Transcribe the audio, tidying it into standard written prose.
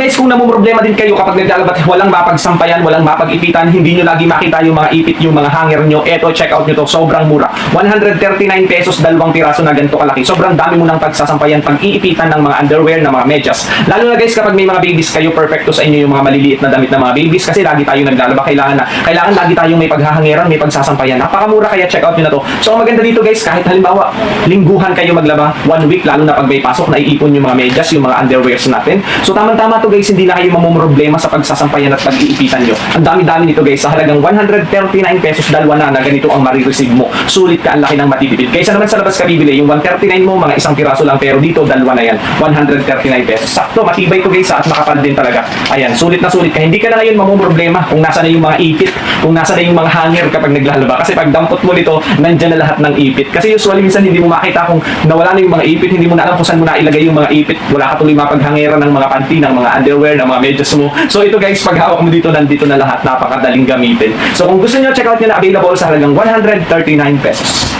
guys, kung namumroblema din kayo kapag naglalaba at walang mapagsampayan, walang mapag-ipitan, hindi nyo lagi makita yung mga ipit, yung mga hanger nyo, eto, check out nyo to, sobrang mura. 139 pesos, dalawang piraso na ganito kalaki. Sobrang dami mo nang pagsasampayan, pag-iipitan ng mga underwear, ng mga medyas. Lalo na guys, kapag may mga babies kayo, perfecto sa inyo yung mga maliliit na damit ng mga babies kasi lagi tayo naglalaba, kailangan lagi tayong may paghahangeran, may pagsasampayan. Napakamura, kaya check out nyo na to. So, ang maganda dito guys, kahit halimbawa, lingguhan kayo maglaba, 1 week, lalo na pag may pasok, naiipon yung mga medyas, yung mga underwears natin. So, tamang-tama to guys, hindi na kayo mamumroblema sa pagsasampayan at pag-iipitan nyo. Ang dami-dami nito guys, sa halagang 139 pesos, dalawa na ganito ang marireceive mo. Sulit ka, ang laki ng matitipid. Kaysa naman sa labas ka bibili, yung 139 mo, mga isang piraso lang, pero dito, dalawa na yan. 139 pesos. Sakto, matibay to guys, at makapal din talaga. Ayan, sulit na sulit ka. Hindi ka na ngayon mamumroblema kung nasa na yung mga ipit, kung nasa na yung mga hanger kapag naglalaba. Kasi pag dampot mo nito, nandyan na lahat ng ipit. Kasi usually, minsan hindi mo makita kung nawala na yung mga ipit, hindi mo na alam kung saan mo na ilagay yung mga ipit. Wala ka tuloy mapaghangeran ng mga panty, ng mga underwear, ng mga medyas mo. So ito guys, pag hawak mo dito, nandito na lahat. Napakadaling gamitin. So kung gusto nyo, check out nyo na, available sa halagang 139 pesos.